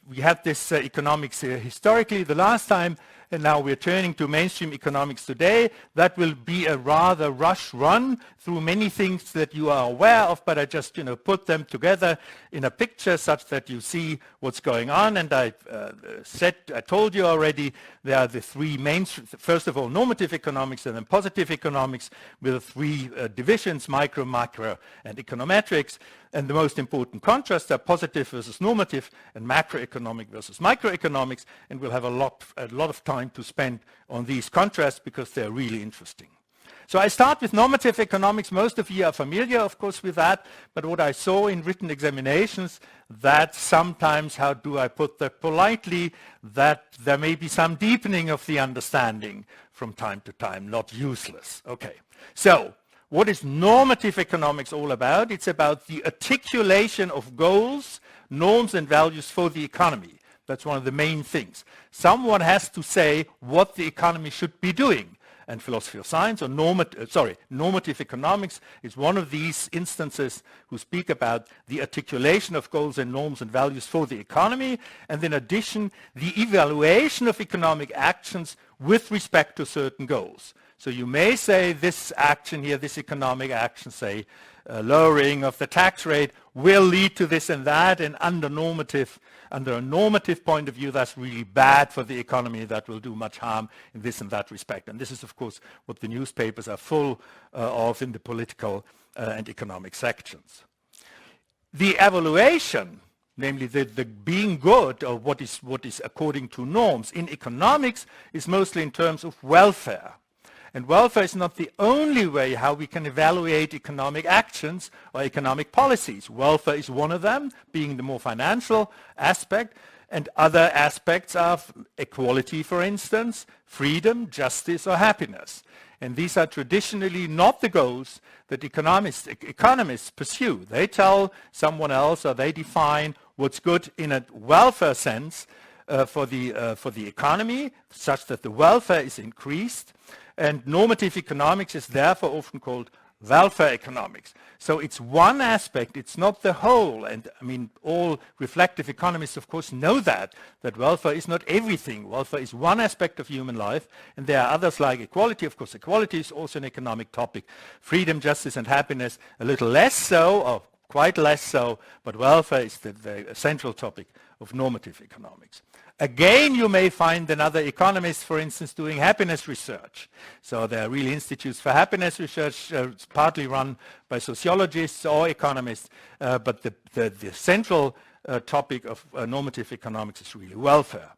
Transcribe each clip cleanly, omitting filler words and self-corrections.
we had this economics historically the last time, and now we're turning to mainstream economics today. That will be a rather rush run through many things that you are aware of, but I just put them together in a picture such that you see what's going on. And I told you already, there are the three mainstream. First of all, normative economics, and then positive economics with the three divisions: micro, macro, and econometrics. And the most important contrasts are positive versus normative and macroeconomic versus microeconomics. And we'll have a lot of time to spend on these contrasts because they're really interesting. So I start with normative economics. Most of you are familiar, of course, with that. But what I saw in written examinations, that sometimes, how do I put that politely, that there may be some deepening of the understanding from time to time, not useless. Okay, so what is normative economics all about? It's about the articulation of goals, norms, and values for the economy. That's one of the main things. Someone has to say what the economy should be doing. And philosophy of science, or normative economics, is one of these instances who speak about the articulation of goals and norms and values for the economy, and in addition, the evaluation of economic actions with respect to certain goals. So you may say this action here, this economic action, say lowering of the tax rate, will lead to this and that, and under a normative point of view, that's really bad for the economy. That will do much harm in this and that respect. And this is, of course, what the newspapers are full of in the political and economic sections. The evaluation, namely the being good, or what is according to norms in economics, is mostly in terms of welfare. And welfare is not the only way how we can evaluate economic actions or economic policies. Welfare is one of them, being the more financial aspect, and other aspects of equality, for instance, freedom, justice, or happiness. And these are traditionally not the goals that economists pursue. They tell someone else, or they define what's good in a welfare sense for the economy, such that the welfare is increased. And normative economics is therefore often called welfare economics. So it's one aspect, it's not the whole. And I mean, all reflective economists, of course, know that welfare is not everything. Welfare is one aspect of human life, and there are others like equality. Of course, equality is also an economic topic. Freedom, justice, and happiness, a little less so, or quite less so, but welfare is the central topic of normative economics. Again, you may find another economist, for instance, doing happiness research. So there are really institutes for happiness research. It's partly run by sociologists or economists, but the central topic of normative economics is really welfare.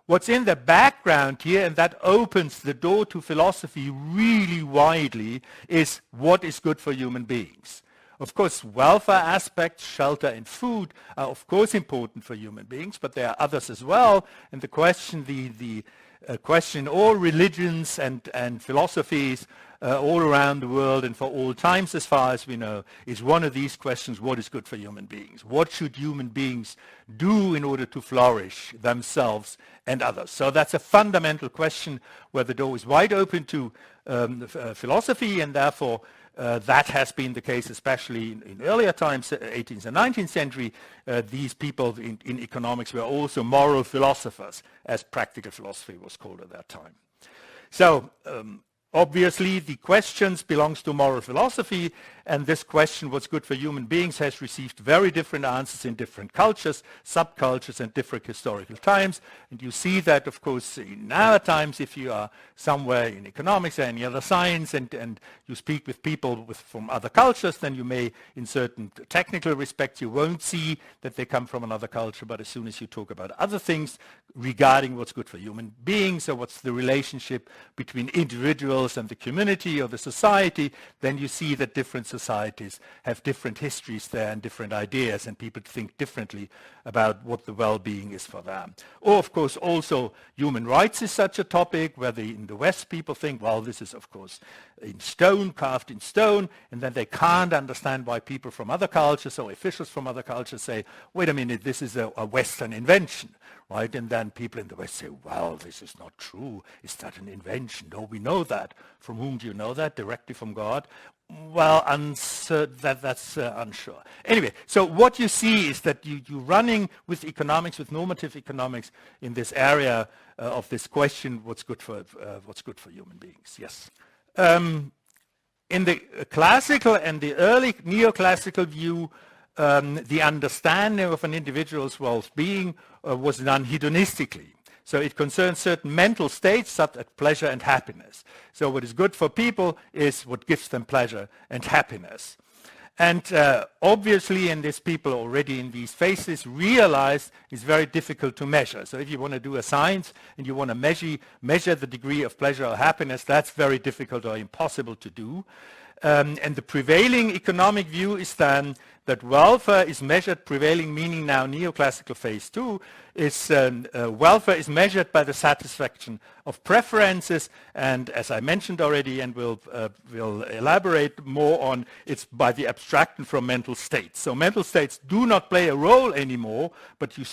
What's in the background here, and that opens the door to philosophy really widely, is what is good for human beings. Of course, welfare aspects, shelter and food, are of course important for human beings, but there are others as well. And the question, the question in all religions and philosophies all around the world and for all times, as far as we know, is one of these questions: what is good for human beings? What should human beings do in order to flourish themselves and others? So that's a fundamental question where the door is wide open to philosophy, and therefore that has been the case, especially in earlier times, 18th and 19th century. These people in economics were also moral philosophers, as practical philosophy was called at that time. So obviously, the questions belongs to moral philosophy, and this question, what's good for human beings, has received very different answers in different cultures, subcultures, and different historical times. And you see that, of course, in our times, if you are somewhere in economics or any other science, and you speak with people from other cultures, then you may, in certain technical respects, you won't see that they come from another culture. But as soon as you talk about other things regarding what's good for human beings, or what's the relationship between individuals and the community or the society, then you see that different societies have different histories there and different ideas, and people think differently about what the well-being is for them. Or, of course, also human rights is such a topic where in the West people think, well, this is, of course, in stone, carved in stone, and then they can't understand why people from other cultures or officials from other cultures say, wait a minute, this is a Western invention, right? And then people in the West say, well, this is not true. Is that an invention? No, we know that. From whom do you know that? Directly from God. Well, that's unsure. Anyway, so what you see is that you're running with economics, with normative economics, in this area of this question: what's good for human beings? Yes. In the classical and the early neoclassical view, the understanding of an individual's well-being was done hedonistically. So it concerns certain mental states such as pleasure and happiness. So what is good for people is what gives them pleasure and happiness. And obviously, in this, people already in these phases realize it's very difficult to measure. So if you want to do a science and you want to measure the degree of pleasure or happiness, that's very difficult or impossible to do. And the prevailing economic view is then that welfare is measured, prevailing meaning now neoclassical phase 2, is welfare is measured by the satisfaction of preferences, and as I mentioned already, and we'll elaborate more on, it's by the abstraction from mental states. So mental states do not play a role anymore, but you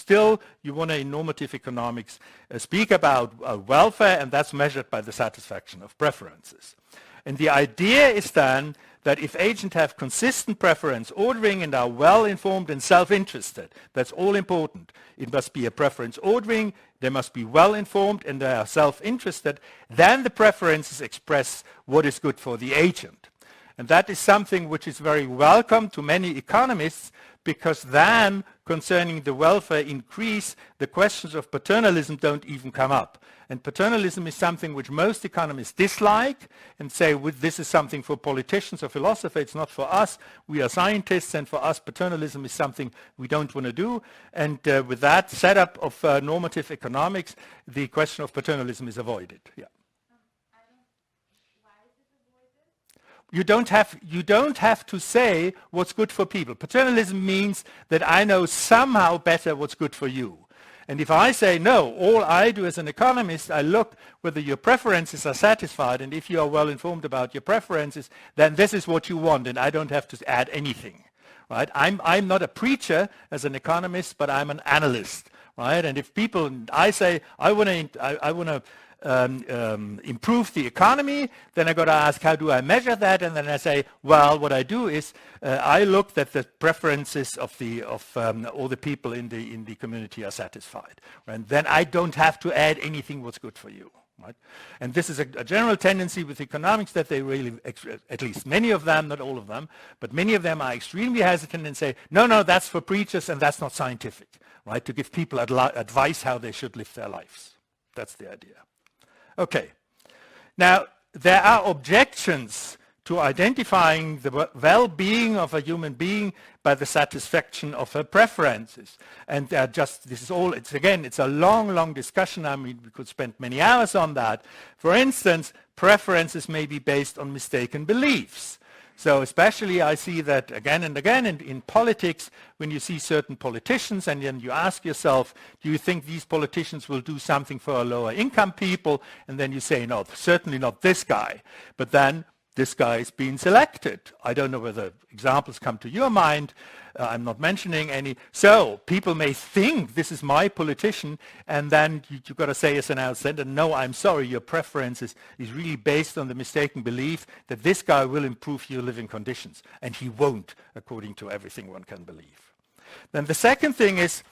want to, in normative economics, speak about welfare, and that's measured by the satisfaction of preferences. And the idea is then that if agents have consistent preference ordering and are well-informed and self-interested, that's all important. It must be a preference ordering, they must be well-informed and they are self-interested, then the preferences express what is good for the agent. And that is something which is very welcome to many economists, because then, concerning the welfare increase, the questions of paternalism don't even come up. And paternalism is something which most economists dislike and say, this is something for politicians or philosophers, it's not for us. We are scientists, and for us paternalism is something we don't want to do. And with that setup of normative economics, the question of paternalism is avoided. Yeah. You don't have to say what's good for people. Paternalism means that I know somehow better what's good for you. And if I say, no, all I do as an economist, I look whether your preferences are satisfied, and if you are well informed about your preferences, then this is what you want, and I don't have to add anything. Right? I'm not a preacher as an economist, but I'm an analyst. Right? And if people, I say, I want to improve the economy, then I got to ask, how do I measure that? And then I say, well, what I do is I look that the preferences of all the people in the community are satisfied, and then I don't have to add anything what's good for you. Right? And this is a general tendency with economics, that they really, at least many of them, not all of them, but many of them are extremely hesitant and say, no, that's for preachers and that's not scientific, right? To give people advice how they should live their lives. That's the idea. Okay. Now, there are objections to identifying the well-being of a human being by the satisfaction of her preferences. And it's a long discussion. I mean, we could spend many hours on that. For instance, preferences may be based on mistaken beliefs. So especially I see that again and again in politics, when you see certain politicians and then you ask yourself, do you think these politicians will do something for lower income people? And then you say, no, certainly not this guy. But then this guy is being selected. I don't know whether examples come to your mind. I'm not mentioning any. So people may think this is my politician, and then you've got to say as an outsider, no, I'm sorry, your preference is really based on the mistaken belief that this guy will improve your living conditions, and he won't, according to everything one can believe. Then the second thing is,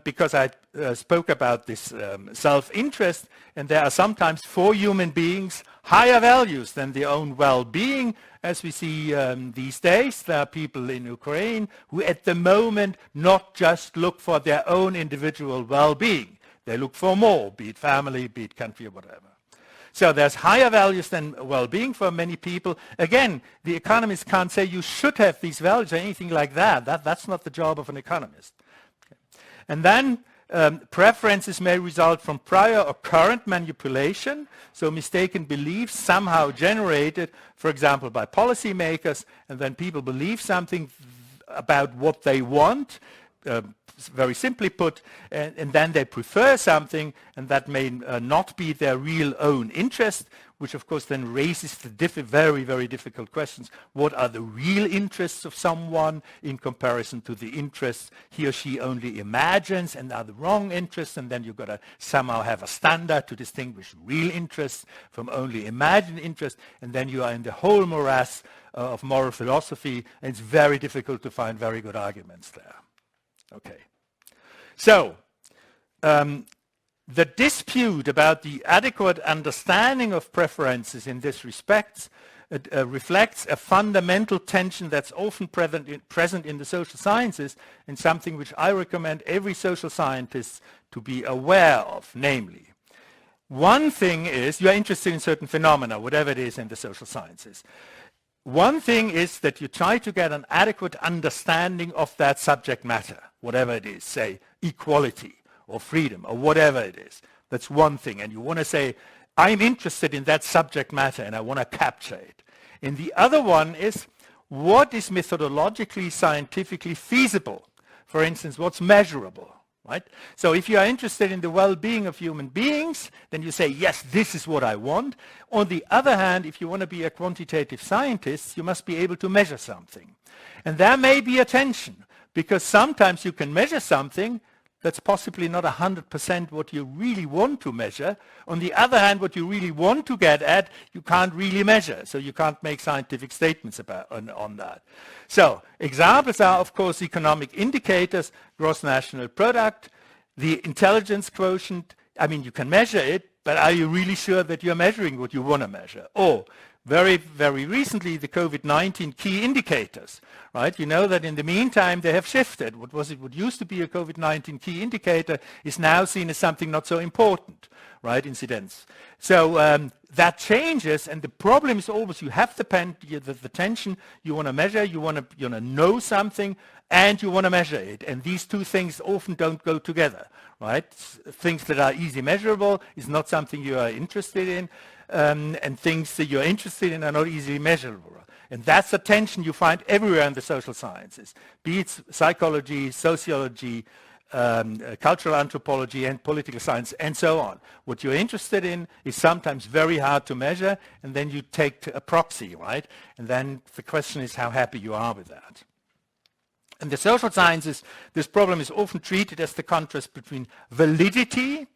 because I spoke about this self-interest, and there are sometimes for human beings higher values than their own well-being. As we see these days, there are people in Ukraine who at the moment not just look for their own individual well-being. They look for more, be it family, be it country, or whatever. So there's higher values than well-being for many people. Again, the economists can't say you should have these values or anything like that. That's not the job of an economist. And then preferences may result from prior or current manipulation, so mistaken beliefs somehow generated, for example, by policymakers, and then people believe something about what they want, very simply put, and then they prefer something, and that may not be their real own interest, which of course then raises the very, very difficult questions. What are the real interests of someone in comparison to the interests he or she only imagines, and are the wrong interests? And then you've got to somehow have a standard to distinguish real interests from only imagined interests, and then you are in the whole morass of moral philosophy, and it's very difficult to find very good arguments there. Okay. So, the dispute about the adequate understanding of preferences in this respect reflects a fundamental tension that's often present in the social sciences, and something which I recommend every social scientist to be aware of. Namely, one thing is, you are interested in certain phenomena, whatever it is in the social sciences. One thing is that you try to get an adequate understanding of that subject matter, whatever it is, say equality or freedom or whatever it is. That's one thing, and you want to say, I'm interested in that subject matter and I want to capture it. And the other one is, what is methodologically, scientifically feasible? For instance, what's measurable, right? So if you are interested in the well-being of human beings, then you say, yes, this is what I want. On the other hand, if you want to be a quantitative scientist, you must be able to measure something. And there may be a tension, because sometimes you can measure something that's possibly not 100% what you really want to measure. On the other hand, what you really want to get at, you can't really measure. So you can't make scientific statements about on that. So examples are, of course, economic indicators, gross national product, the intelligence quotient. I mean, you can measure it, but are you really sure that you're measuring what you want to measure? Or very, very recently, the COVID-19 key indicators, right? You know that in the meantime, they have shifted. What used to be a COVID-19 key indicator is now seen as something not so important, right? Incidence. So that changes, and the problem is always you have the tension, you want to measure, you want to know something, and you want to measure it. And these two things often don't go together, right? Things that are easy measurable is not something you are interested in. And things that you're interested in are not easily measurable. And that's a tension you find everywhere in the social sciences, be it psychology, sociology, cultural anthropology, and political science, and so on. What you're interested in is sometimes very hard to measure, and then you take a proxy, right? And then the question is how happy you are with that. In the social sciences, this problem is often treated as the contrast between validity,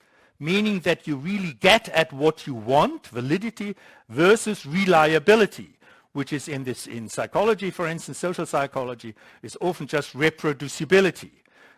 meaning that you really get at what you want, validity, versus reliability, which is in psychology, for instance, social psychology, is often just reproducibility.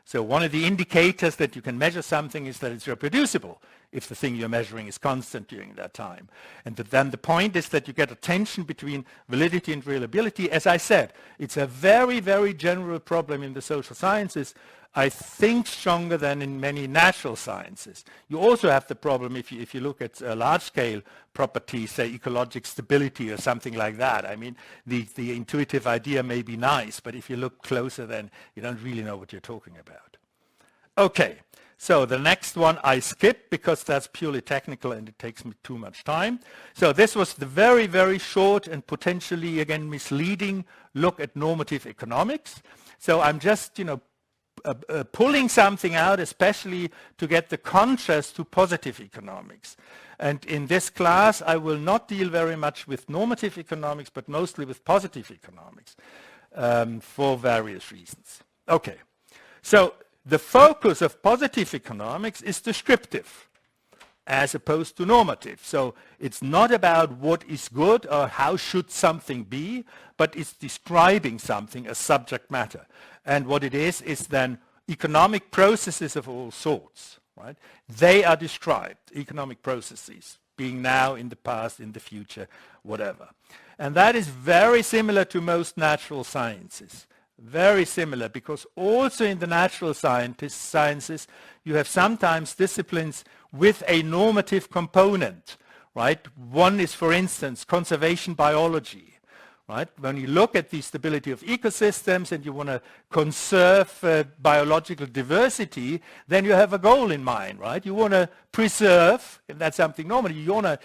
So one of the indicators that you can measure something is that it's reproducible if the thing you're measuring is constant during that time. And then the point is that you get a tension between validity and reliability. As I said, it's a very, very general problem in the social sciences, I think stronger than in many natural sciences. You also have the problem if you look at large-scale properties, say ecologic stability or something like that. I mean, the intuitive idea may be nice, but if you look closer, then you don't really know what you're talking about. Okay, so the next one I skip because that's purely technical and it takes me too much time. So this was the very, very short and potentially, again, misleading look at normative economics. So I'm just, pulling something out, especially to get the contrast to positive economics. And in this class, I will not deal very much with normative economics, but mostly with positive economics for various reasons. Okay, so the focus of positive economics is descriptive as opposed to normative. So it's not about what is good or how should something be, but it's describing something as subject matter. And what it is then economic processes of all sorts, right? They are described, economic processes, being now, in the past, in the future, whatever. And that is very similar to most natural sciences. Very similar, because also in the natural sciences, you have sometimes disciplines with a normative component, right? One is, for instance, conservation biology. Right? When you look at the stability of ecosystems and you want to conserve biological diversity, then you have a goal in mind, right? You want to preserve, and that's something normal, you want to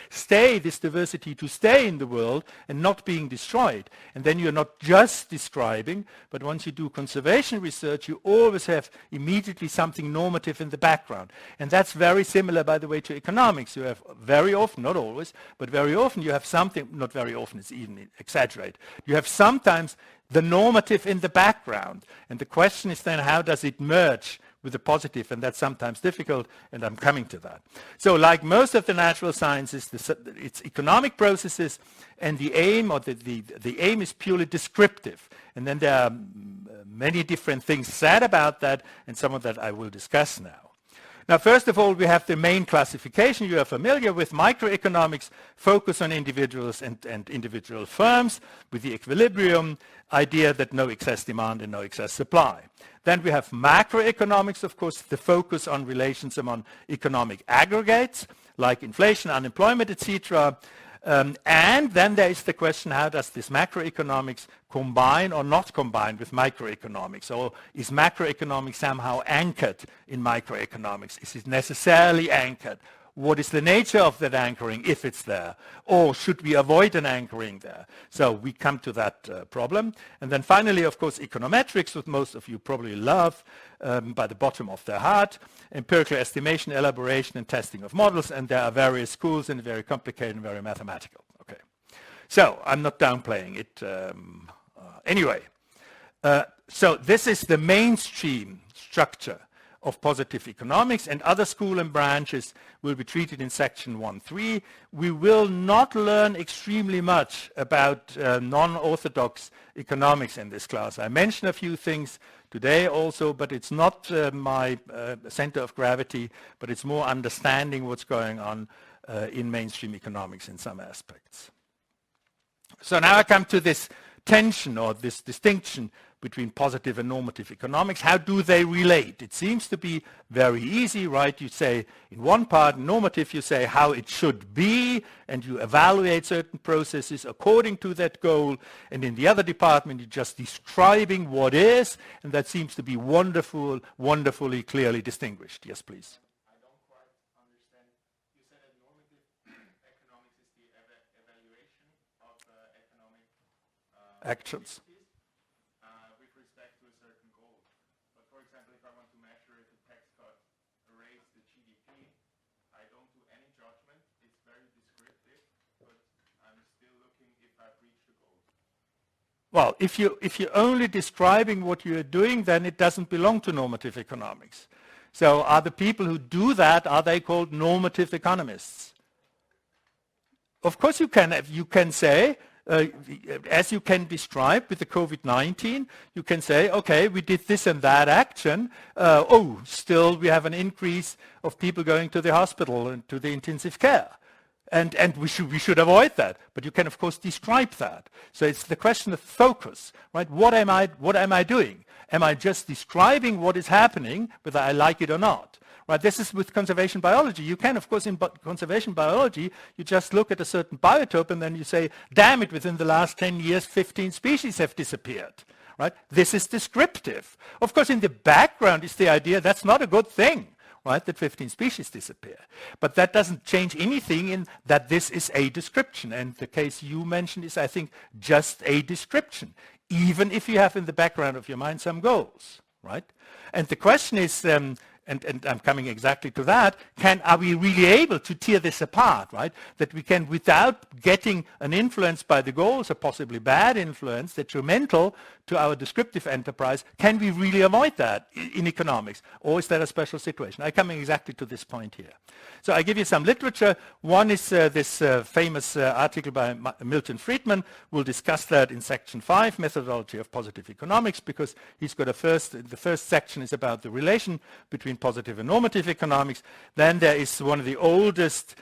this diversity to stay in the world and not being destroyed. And then you're not just describing, but once you do conservation research, you always have immediately something normative in the background. And that's very similar, by the way, to economics. You have very often, not always, but very often you have something, not very often, it's even exaggerated. You have sometimes the normative in the background. And the question is then, how does it merge with the positive, and that's sometimes difficult, and I'm coming to that. So like most of the natural sciences, it's economic processes, and the aim, or the aim is purely descriptive. And then there are many different things said about that, and some of that I will discuss now. Now, first of all, we have the main classification you are familiar with. Microeconomics focus on individuals and individual firms with the equilibrium idea that no excess demand and no excess supply. Then we have macroeconomics, of course, the focus on relations among economic aggregates like inflation, unemployment, etc. And then there is the question, how does this macroeconomics combine or not combine with microeconomics? Or is macroeconomics somehow anchored in microeconomics? Is it necessarily anchored? What is the nature of that anchoring, if it's there? Or should we avoid an anchoring there? So we come to that problem. And then finally, of course, econometrics, which most of you probably love by the bottom of their heart, empirical estimation, elaboration, and testing of models. And there are various schools, and very complicated and very mathematical. Okay. So I'm not downplaying it. Anyway, so this is the mainstream structure of positive economics, and other school and branches will be treated in section 1.3. We will not learn extremely much about non-orthodox economics in this class. I mentioned a few things today also, but it's not my center of gravity, but it's more understanding what's going on in mainstream economics in some aspects. So now I come to this tension or this distinction between positive and normative economics. How do they relate? It seems to be very easy, right? You say in one part, normative, you say how it should be, and you evaluate certain processes according to that goal. And in the other department, you're just describing what is, and that seems to be wonderfully clearly distinguished. Yes, please. I don't quite understand. You said that normative economics is the evaluation of economic actions. Well, if you're only describing what you're doing, then it doesn't belong to normative economics. So are the people who do that, are they called normative economists? Of course you can say, as you can describe with the COVID-19, you can say, okay, we did this and that action. Still we have an increase of people going to the hospital and to the intensive care. And we should avoid that. But you can, of course, describe that. So it's the question of focus, right? What am I doing? Am I just describing what is happening, whether I like it or not? Right? This is with conservation biology. You can, of course, in conservation biology, you just look at a certain biotope and then you say, damn it, within the last 10 years, 15 species have disappeared. Right? This is descriptive. Of course, in the background is the idea that's not a good thing. Right, that 15 species disappear. But that doesn't change anything in that this is a description. And the case you mentioned is, I think, just a description, even if you have in the background of your mind some goals. Right? And the question is, and I'm coming exactly to that, are we really able to tear this apart, right? That we can, without getting an influence by the goals, or possibly bad influence, detrimental to our descriptive enterprise, can we really avoid that in economics? Or is that a special situation? I'm coming exactly to this point here. So I give you some literature. One is this famous article by Milton Friedman. We'll discuss that in section 5, Methodology of Positive Economics, because he's got the first section is about the relation between positive and normative economics. Then there is one of the oldest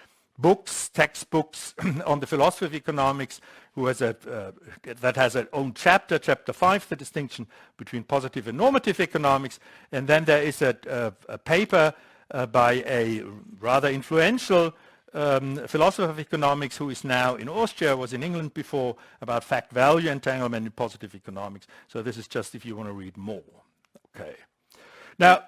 textbooks on the philosophy of economics, that has its own chapter, chapter 5, the distinction between positive and normative economics. And then there is a paper by a rather influential philosopher of economics who is now in Austria, was in England before, about fact-value entanglement in positive economics. So this is just if you want to read more. Okay. Now,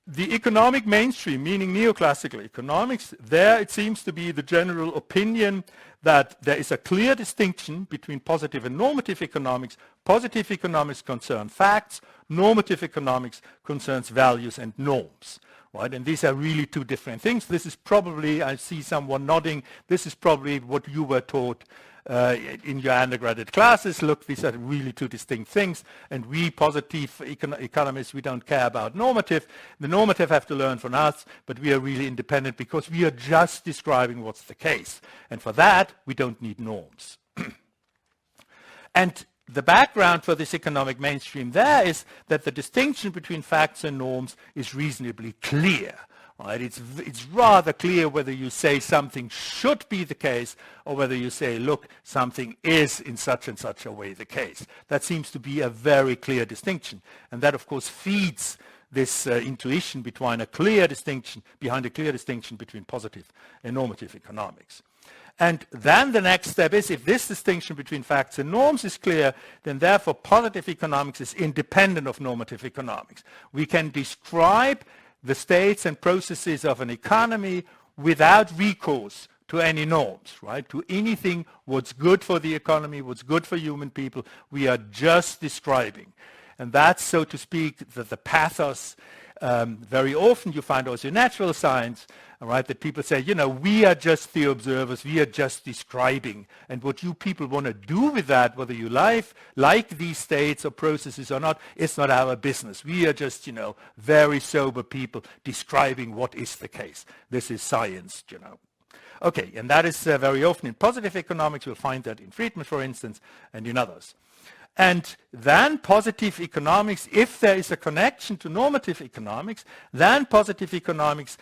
the economic mainstream, meaning neoclassical economics, there it seems to be the general opinion that there is a clear distinction between positive and normative economics. Positive economics concern facts, normative economics concerns values and norms. Right? And these are really two different things. This is probably, I see someone nodding, this is probably what you were taught in your undergraduate classes, look, these are really two distinct things, and we positive economists, we don't care about normative. The normative have to learn from us, but we are really independent because we are just describing what's the case. And for that, we don't need norms. And the background for this economic mainstream there is that the distinction between facts and norms is reasonably clear. Right? It's rather clear whether you say something should be the case or whether you say, look, something is in such and such a way the case. That seems to be a very clear distinction. And that, of course, feeds this intuition behind a clear distinction between positive and normative economics. And then the next step is, if this distinction between facts and norms is clear, then therefore positive economics is independent of normative economics. We can describe the states and processes of an economy without recourse to any norms, right? To anything what's good for the economy, what's good for human people, we are just describing. And that's, so to speak, the pathos. Very often you find also in natural science, right, that people say, you know, we are just the observers, we are just describing. And what you people want to do with that, whether you like these states or processes or not, it's not our business. We are just, you know, very sober people describing what is the case. This is science, you know. Okay, and that is very often in positive economics. You'll find that in Friedman, for instance, and in others. And then positive economics, if there is a connection to normative economics, then positive economics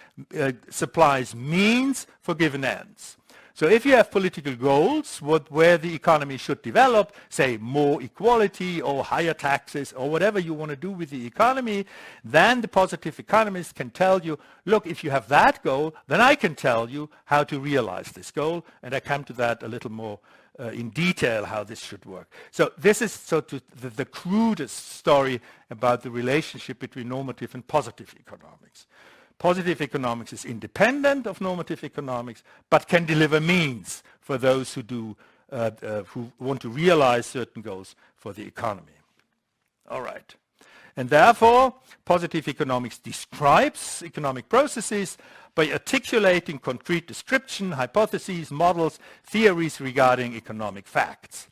supplies means for given ends. So if you have political goals, where the economy should develop, say more equality or higher taxes or whatever you want to do with the economy, then the positive economist can tell you, look, if you have that goal, then I can tell you how to realize this goal. And I come to that a little more in detail how this should work. So this is the crudest story about the relationship between normative and positive economics. Positive economics is independent of normative economics, but can deliver means for those who want to realize certain goals for the economy. All right. And therefore, positive economics describes economic processes by articulating concrete description, hypotheses, models, theories regarding economic facts.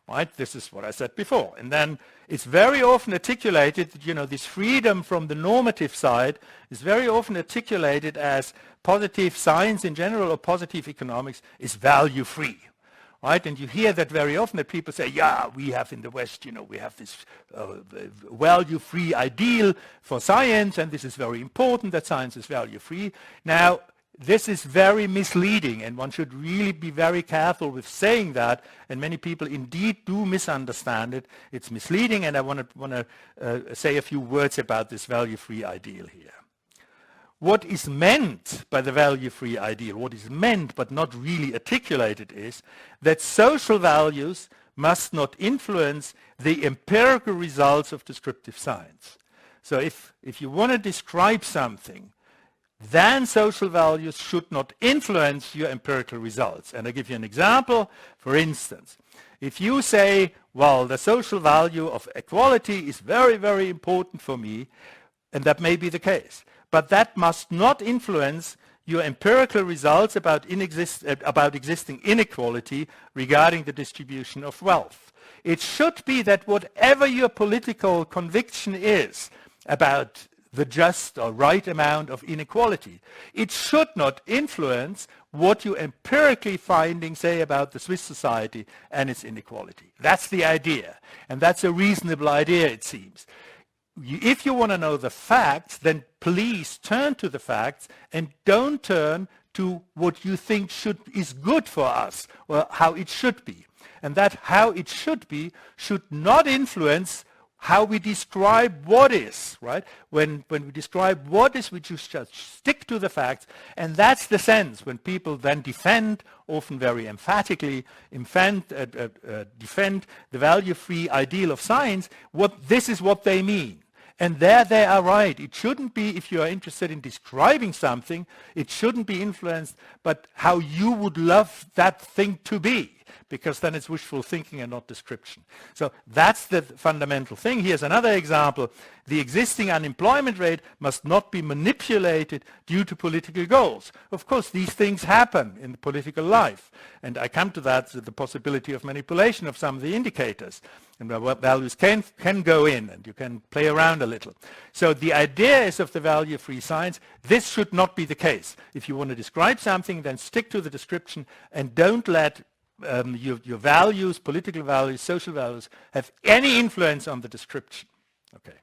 Right? This is what I said before. And then it's very often articulated, you know, this freedom from the normative side is very often articulated as positive science in general or positive economics is value-free. Right? And you hear that very often, that people say, yeah, we have in the West, you know, we have this value-free ideal for science, and this is very important that science is value-free. Now, this is very misleading, and one should really be very careful with saying that, and many people indeed do misunderstand it. It's misleading, and I want to say a few words about this value-free ideal here. What is meant by the value-free ideal, what is meant but not really articulated, is that social values must not influence the empirical results of descriptive science. So if you want to describe something, then social values should not influence your empirical results. And I'll give you an example. For instance, if you say, well, the social value of equality is very, very important for me, and that may be the case, but that must not influence your empirical results about existing inequality regarding the distribution of wealth. It should be that whatever your political conviction is about the just or right amount of inequality, it should not influence what you empirically finding say about the Swiss society and its inequality. That's the idea, and that's a reasonable idea, it seems. If you want to know the facts, then please turn to the facts and don't turn to what you think is good for us or how it should be. And that how it should be should not influence how we describe what is, right? When we describe what is, we just stick to the facts, and that's the sense when people then defend, often very emphatically, defend the value-free ideal of science, this is what they mean. And there they are right. It shouldn't be, if you are interested in describing something, it shouldn't be influenced by how you would love that thing to be. because then it's wishful thinking and not description. So that's the fundamental thing. Here's another example. The existing unemployment rate must not be manipulated due to political goals. Of course, these things happen in political life, and I come to that, the possibility of manipulation of some of the indicators, and what values can go in, and you can play around a little. So the idea is of the value-free science, this should not be the case. If you want to describe something, then stick to the description and don't let your values, political values, social values, have any influence on the description. Okay.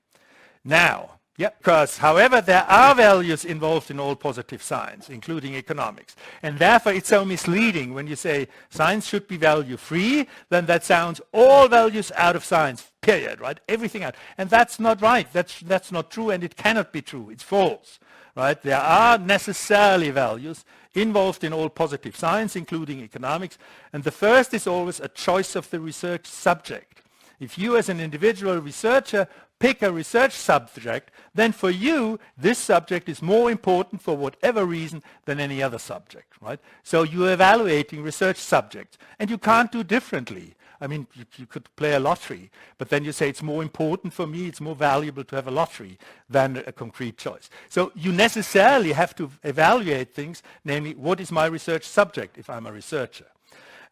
Now, because, however, there are values involved in all positive science, including economics. And therefore, it's so misleading when you say science should be value-free, then that sounds all values out of science, period, right? Everything out. And that's not right. That's not true, and it cannot be true. It's false, right? There are necessarily values involved in all positive science, including economics. And the first is always a choice of the research subject. If you as an individual researcher pick a research subject, then for you, this subject is more important for whatever reason than any other subject, right? So you're evaluating research subjects, and you can't do differently. I mean, you could play a lottery, but then you say it's more important for me, it's more valuable to have a lottery than a concrete choice. So you necessarily have to evaluate things, namely, what is my research subject if I'm a researcher?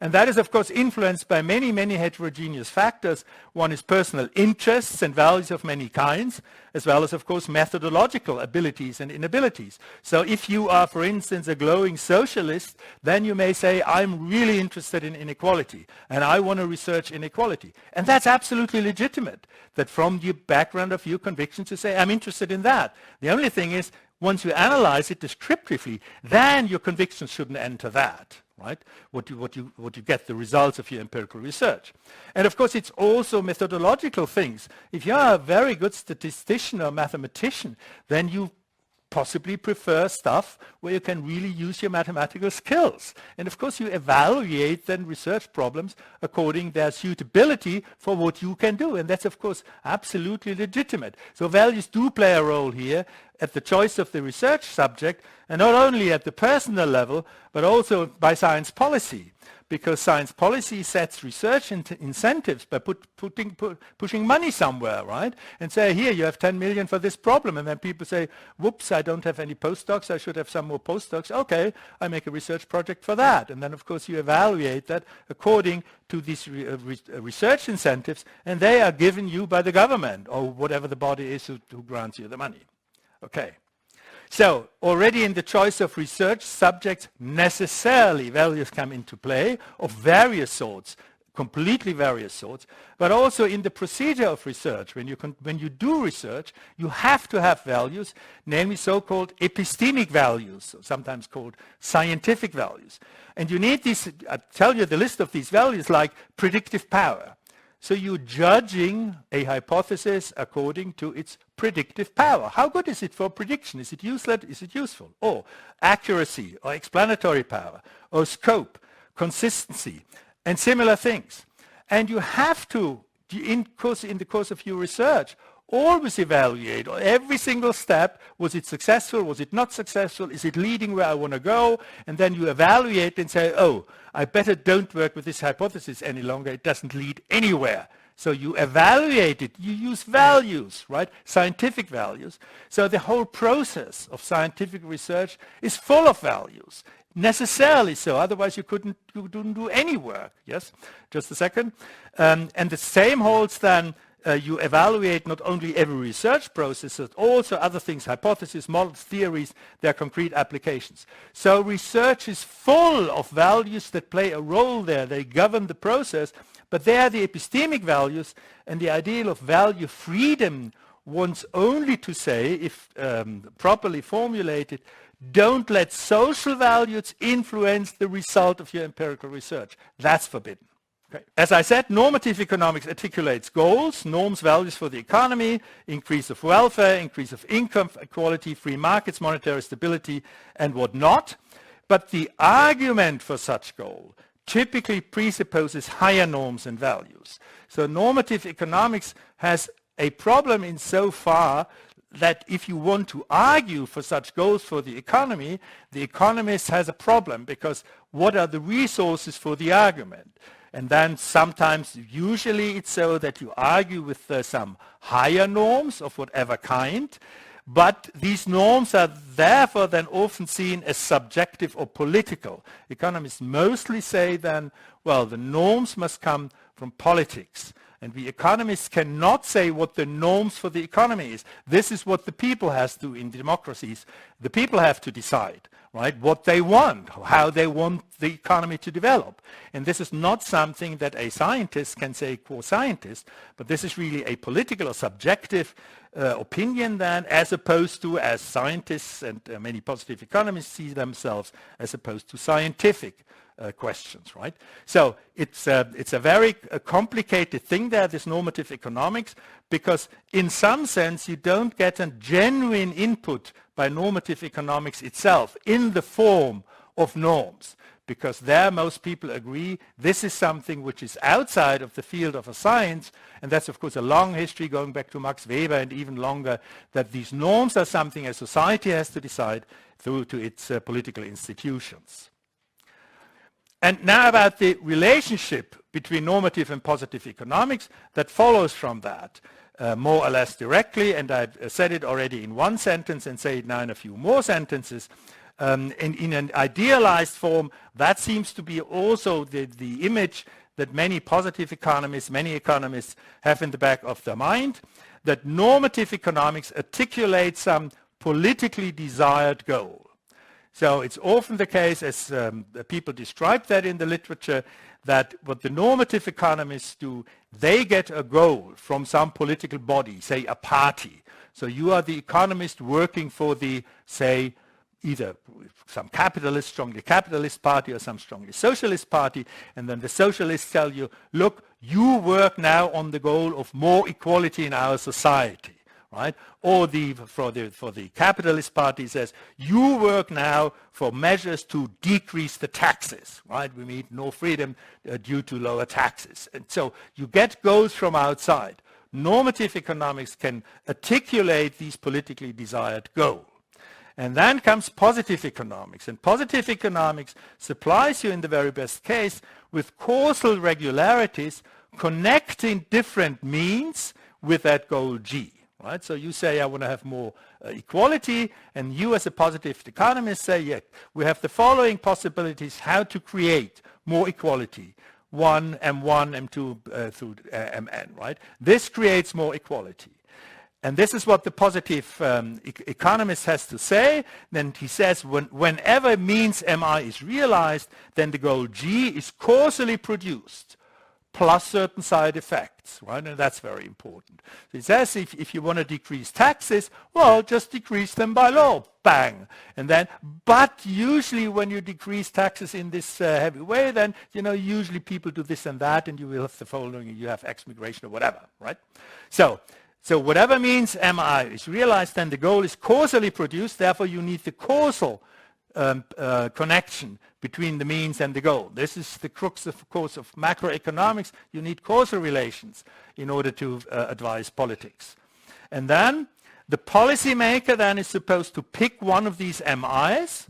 And that is, of course, influenced by many, many heterogeneous factors. One is personal interests and values of many kinds, as well as, of course, methodological abilities and inabilities. So if you are, for instance, a glowing socialist, then you may say, I'm really interested in inequality, and I want to research inequality. And that's absolutely legitimate, that from the background of your convictions you say, I'm interested in that. The only thing is, once you analyze it descriptively, then your convictions shouldn't enter that. Right? What you get, the results of your empirical research. And of course, it's also methodological things. If you're a very good statistician or mathematician, then you possibly prefer stuff where you can really use your mathematical skills. And of course, you evaluate then research problems according to their suitability for what you can do. And that's, of course, absolutely legitimate. So values do play a role here at the choice of the research subject, and not only at the personal level, but also by science policy. Because science policy sets research incentives by pushing money somewhere, right? And say, here, you have 10 million for this problem. And then people say, whoops, I don't have any postdocs. I should have some more postdocs. Okay, I make a research project for that. And then, of course, you evaluate that according to these research incentives. And they are given you by the government or whatever the body is who grants you the money. Okay. So already in the choice of research subjects, necessarily values come into play of various sorts, completely various sorts, but also in the procedure of research. When you do research, you have to have values, namely so-called epistemic values, sometimes called scientific values. And you need these, I tell you the list of these values, like predictive power. So you're judging a hypothesis according to its predictive power. How good is it for prediction? Is it useless? Is it useful? Or accuracy, or explanatory power, or scope, consistency, and similar things. And you have to, in the course of your research, always evaluate every single step. Was it successful? Was it not successful? Is it leading where I want to go? And then you evaluate and say, oh, I better don't work with this hypothesis any longer. It doesn't lead anywhere. So you evaluate it. You use values, right? Scientific values. So the whole process of scientific research is full of values. Necessarily so. Otherwise, you couldn't do any work. Yes? Just a second. And the same holds then. You evaluate not only every research process, but also other things, hypotheses, models, theories, their concrete applications. So research is full of values that play a role there. They govern the process, but they are the epistemic values, and the ideal of value freedom wants only to say, if properly formulated, don't let social values influence the result of your empirical research. That's forbidden. Okay. As I said, normative economics articulates goals, norms, values for the economy, increase of welfare, increase of income, equality, free markets, monetary stability, and whatnot. But the argument for such goal typically presupposes higher norms and values. So normative economics has a problem insofar that if you want to argue for such goals for the economist has a problem, because what are the resources for the argument? And then sometimes, usually it's so that you argue with some higher norms of whatever kind, but these norms are therefore then often seen as subjective or political. Economists mostly say then, well, the norms must come from politics. And we economists cannot say what the norms for the economy is. This is what the people has to in democracies. The people have to decide, right, what they want, how they want the economy to develop. And this is not something that a scientist can say, qua scientist, but this is really a political or subjective opinion then, as opposed to, as scientists and many positive economists see themselves, as opposed to scientific questions, right? So it's a very complicated thing there, this normative economics, because in some sense you don't get a genuine input by normative economics itself in the form of norms, because there most people agree this is something which is outside of the field of a science, and that's of course a long history going back to Max Weber and even longer, that these norms are something a society has to decide through to its political institutions. And now about the relationship between normative and positive economics that follows from that, more or less directly, and I've said it already in one sentence and say it now in a few more sentences. In an idealized form, that seems to be also the image that many positive economists, many economists have in the back of their mind, that normative economics articulates some politically desired goal. So it's often the case, as people describe that in the literature, that what the normative economists do, they get a goal from some political body, say a party. So you are the economist working for the, say, either some capitalist, strongly capitalist party or some strongly socialist party, and then the socialists tell you, look, you work now on the goal of more equality in our society. Right? Or for the capitalist party says, you work now for measures to decrease the taxes. Right? We need more freedom due to lower taxes. And so you get goals from outside. Normative economics can articulate these politically desired goals. And then comes positive economics. And positive economics supplies you in the very best case with causal regularities connecting different means with that goal G. Right? So you say, I want to have more equality, and you as a positive economist say, yeah, we have the following possibilities how to create more equality. 1, M1, M2 through Mn, right? This creates more equality. And this is what the positive economist has to say. Then he says, whenever means Mi is realized, then the goal G is causally produced, plus certain side effects, right? And that's very important. So it says if you want to decrease taxes, well, just decrease them by law, bang. And then, but usually when you decrease taxes in this heavy way, then, you know, usually people do this and that, and you will have the following, you have ex-migration or whatever, right? So whatever means Mi is realized, then the goal is causally produced, therefore you need the causal connection between the means and the goal. This is the crux, of course, of macroeconomics. You need causal relations in order to advise politics. And then the policymaker then is supposed to pick one of these MIs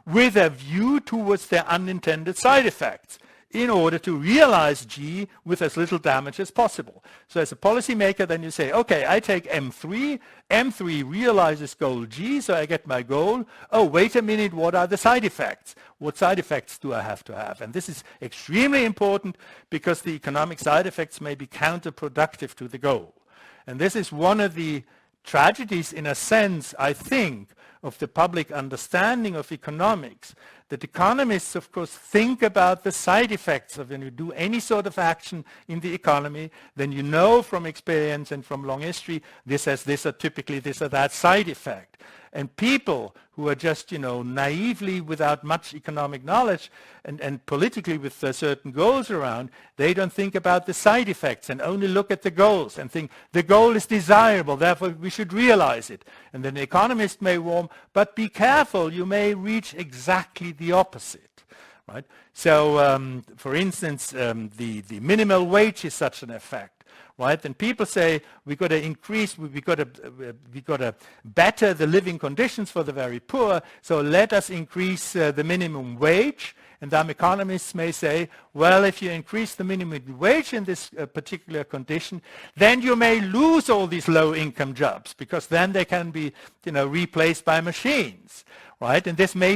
with a view towards their unintended side effects in order to realize G with as little damage as possible. So as a policymaker, then you say, okay, I take M3. M3 realizes goal G, so I get my goal. Oh, wait a minute, what are the side effects? What side effects do I have to have? And this is extremely important because the economic side effects may be counterproductive to the goal. And this is one of the tragedies, in a sense, I think, of the public understanding of economics, that economists, of course, think about the side effects of when you do any sort of action in the economy, then you know from experience and from long history, this has this or typically this or that side effect. And people who are just, you know, naively without much economic knowledge and politically with certain goals around, they don't think about the side effects and only look at the goals and think the goal is desirable, therefore we should realize it. And then the economist may warn, but be careful, you may reach exactly the opposite. Right? So, for instance, the minimal wage is such an effect. right? And people say we got to increase, we got to better the living conditions for the very poor, so let us increase the minimum wage. And some economists may say, well, if you increase the minimum wage in this particular condition, then you may lose all these low-income jobs, because then they can be, replaced by machines. Right? And this may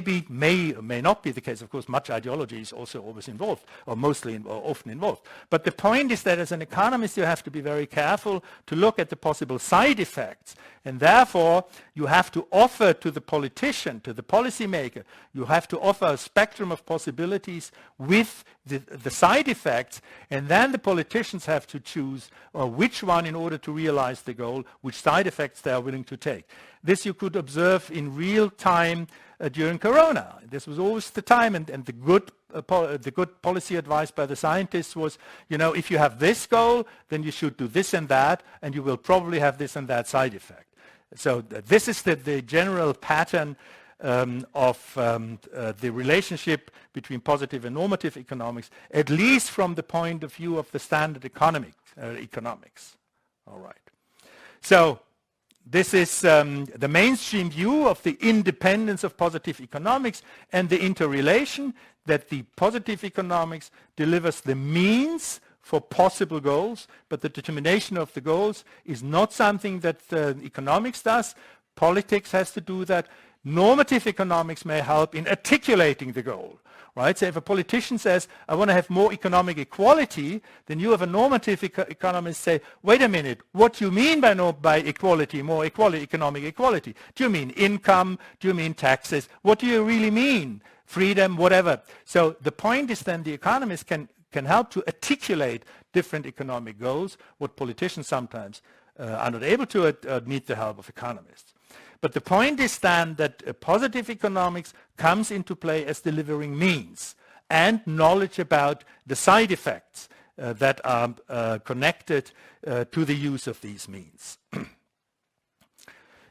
or may not be the case. Of course, much ideology is also always involved, or often involved. But the point is that as an economist, you have to be very careful to look at the possible side effects. And therefore, you have to offer to the politician, to the policymaker, you have to offer a spectrum of possibilities with the side effects. And then the politicians have to choose which one, in order to realize the goal, which side effects they are willing to take. This you could observe in real time during Corona. This was always the time, and the good policy advice by the scientists was, if you have this goal, then you should do this and that, and you will probably have this and that side effect. So this is the general pattern of the relationship between positive and normative economics, at least from the point of view of the standard economics. All right. So this is the mainstream view of the independence of positive economics and the interrelation that the positive economics delivers the means for possible goals, but the determination of the goals is not something that economics does. Politics has to do that. Normative economics may help in articulating the goal. Right? So if a politician says, I want to have more economic equality, then you have a normative economist say, wait a minute, what do you mean by equality, more equality, economic equality? Do you mean income? Do you mean taxes? What do you really mean? Freedom, whatever. So the point is then the economist can help to articulate different economic goals, what politicians sometimes are not able to need the help of economists. But the point is then that positive economics comes into play as delivering means and knowledge about the side effects that are connected to the use of these means.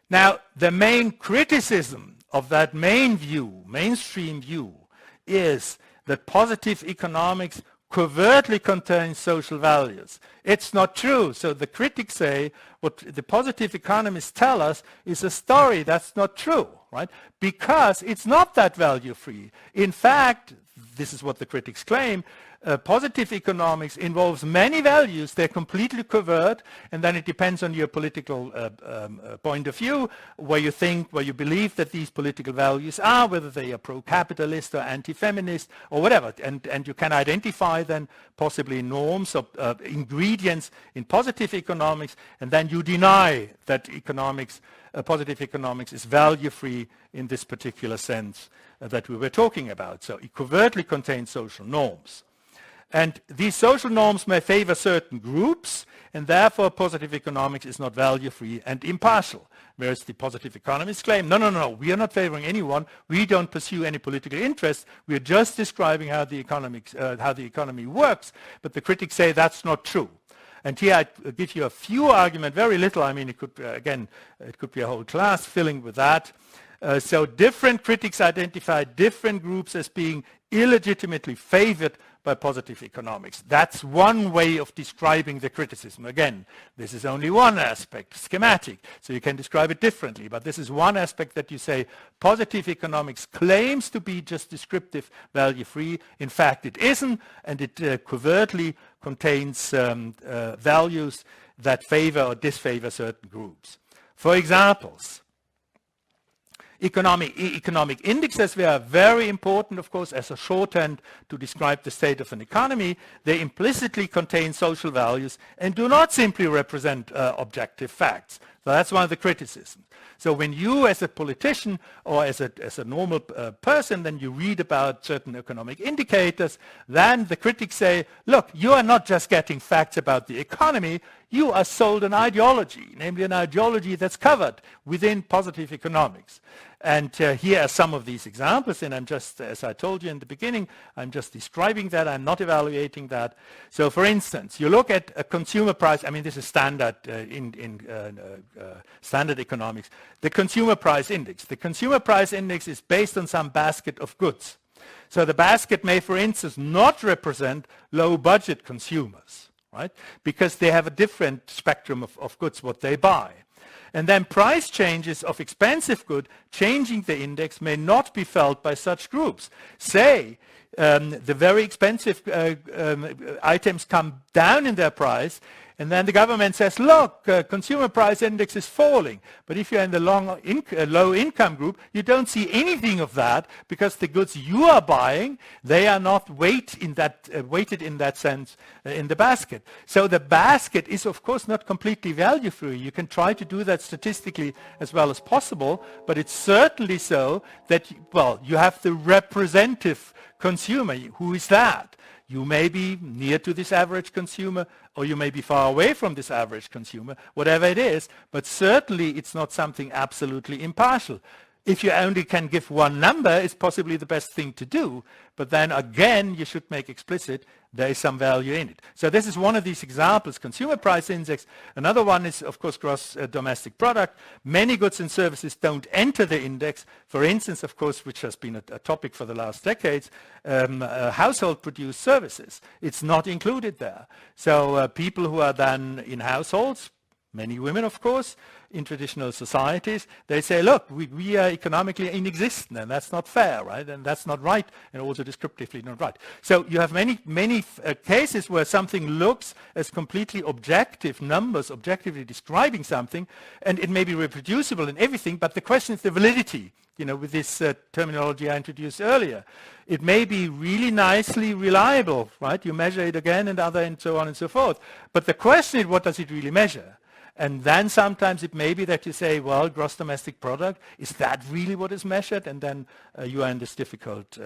Now, the main criticism of that mainstream view, is that positive economics covertly contains social values. It's not true. So the critics say what the positive economists tell us is a story that's not true, right? Because it's not that value-free. In fact, this is what the critics claim, positive economics involves many values. They're completely covert, and then it depends on your political point of view, where you believe that these political values are, whether they are pro-capitalist or anti-feminist or whatever. And you can identify then possibly norms or ingredients in positive economics, and then you deny that positive economics is value-free in this particular sense that we were talking about. So it covertly contains social norms. And these social norms may favor certain groups, and therefore positive economics is not value-free and impartial. Whereas the positive economists claim, no, we are not favoring anyone. We don't pursue any political interest. We are just describing how the economy works. But the critics say that's not true. And here I give you a few arguments, very little. I mean, it could be a whole class filling with that. So different critics identify different groups as being illegitimately favored by positive economics. That's one way of describing the criticism. Again, this is only one aspect, schematic, so you can describe it differently, but this is one aspect that you say positive economics claims to be just descriptive, value-free. In fact, it isn't, and it covertly contains values that favor or disfavor certain groups. For examples, economic indexes were very important, of course, as a shorthand to describe the state of an economy. They implicitly contain social values and do not simply represent objective facts. So that's one of the criticisms. So when you, as a politician or as a normal person, then you read about certain economic indicators, then the critics say, look, you are not just getting facts about the economy, you are sold an ideology, namely an ideology that's covered within positive economics. And here are some of these examples, and I'm just, as I told you in the beginning, I'm just describing that, I'm not evaluating that. So for instance, you look at a consumer price, I mean this is standard standard economics, the consumer price index. The consumer price index is based on some basket of goods. So the basket may, for instance, not represent low budget consumers. right? Because they have a different spectrum of goods what they buy. And then price changes of expensive good changing the index may not be felt by such groups. Say the very expensive items come down in their price, and then the government says, look, consumer price index is falling. But if you're in the low income group, you don't see anything of that because the goods you are buying, they are not weighted in that sense in the basket. So the basket is, of course, not completely value-free. You can try to do that statistically as well as possible, but it's certainly so that, well, you have the representative consumer. Who is that? You may be near to this average consumer, or you may be far away from this average consumer, whatever it is, but certainly it's not something absolutely impartial. If you only can give one number, it's possibly the best thing to do, but then again, you should make explicit there is some value in it. So this is one of these examples, consumer price index. Another one is, of course, gross domestic product. Many goods and services don't enter the index. For instance, of course, which has been a topic for the last decades, household produced services. It's not included there. So people who are then in households, many women, of course, in traditional societies, they say, look, we are economically inexistent, and that's not fair, right? And that's not right, and also descriptively not right. So you have many cases where something looks as completely objective numbers, objectively describing something, and it may be reproducible and everything, but the question is the validity, you know, with this terminology I introduced earlier. It may be really nicely reliable, right? You measure it again and so on and so forth. But the question is, what does it really measure? And then sometimes it may be that you say, well, gross domestic product, is that really what is measured? And then you are in this difficult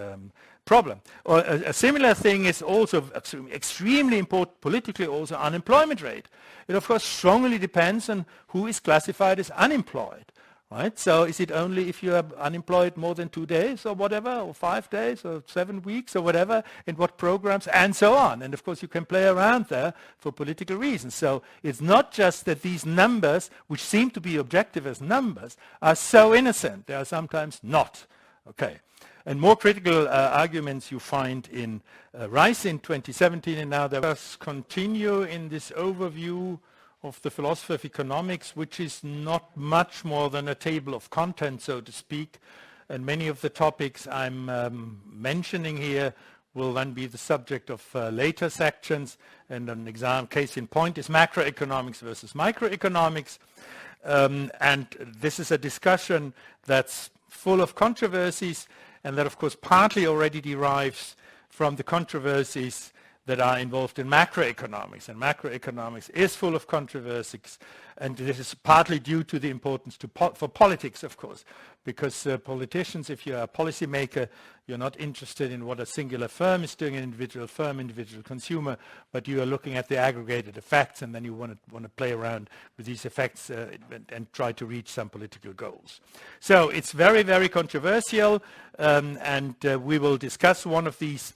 problem. Or a similar thing is also extremely important politically, also unemployment rate. It, of course, strongly depends on who is classified as unemployed. Right? So is it only if you are unemployed more than 2 days or whatever, or 5 days or 7 weeks or whatever, in what programs, and so on. And of course you can play around there for political reasons. So it's not just that these numbers, which seem to be objective as numbers, are so innocent. They are sometimes not. Okay. And more critical arguments you find in Rice in 2017, and now let us continue in this overview of the philosophy of economics, which is not much more than a table of contents, so to speak. And many of the topics I'm mentioning here will then be the subject of later sections. And an example case in point is macroeconomics versus microeconomics. And this is a discussion that's full of controversies, and that, of course, partly already derives from the controversies that are involved in macroeconomics. And macroeconomics is full of controversies, and this is partly due to the importance for politics, of course, because politicians, if you're a policymaker, you're not interested in what a singular firm is doing, an individual firm, individual consumer, but you are looking at the aggregated effects, and then you want to play around with these effects and try to reach some political goals. So it's very, very controversial, and we will discuss one of these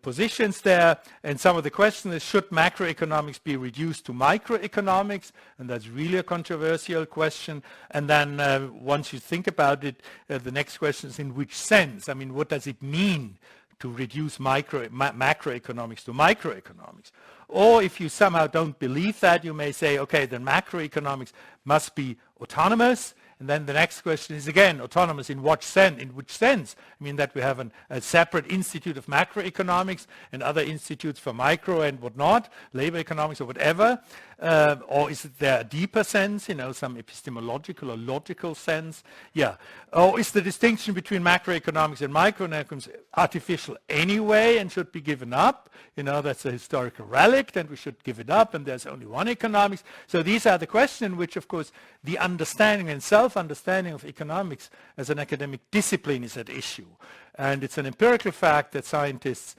positions there, and some of the questions is, should macroeconomics be reduced to microeconomics? And that's really a controversial question. And then once you think about it, the next question is, in which sense? I mean, what does it mean to reduce macroeconomics to microeconomics? Or if you somehow don't believe that, you may say, okay, then macroeconomics must be autonomous. And then the next question is, again, autonomous in what sense? In which sense? I mean that we have a separate institute of macroeconomics and other institutes for micro and whatnot, labor economics or whatever. Or is there a deeper sense, you know, some epistemological or logical sense? Yeah. Or is the distinction between macroeconomics and microeconomics artificial anyway and should be given up? You know, that's a historical relic, and we should give it up, and there's only one economics. So these are the questions in which, of course, the understanding and self-understanding of economics as an academic discipline is at issue. And it's an empirical fact that scientists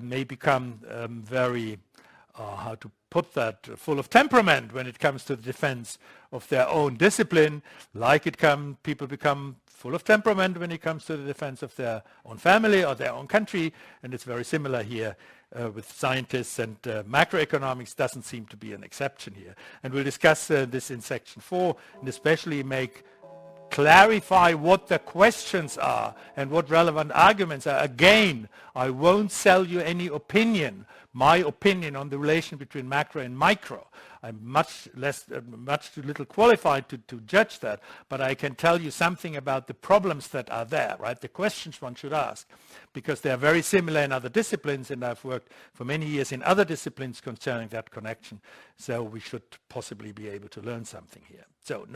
may become very, how to put that, full of temperament when it comes to the defense of their own discipline, like people become full of temperament when it comes to the defense of their own family or their own country, and it's very similar here with scientists, and macroeconomics doesn't seem to be an exception here. And we'll discuss this in section 4, and especially make clarify what the questions are and what relevant arguments are. Again, I won't sell you any opinion, my opinion on the relation between macro and micro. I'm much too little qualified to judge that, but I can tell you something about the problems that are there, right? The questions one should ask, because they are very similar in other disciplines, and I've worked for many years in other disciplines concerning that connection. So we should possibly be able to learn something here. So no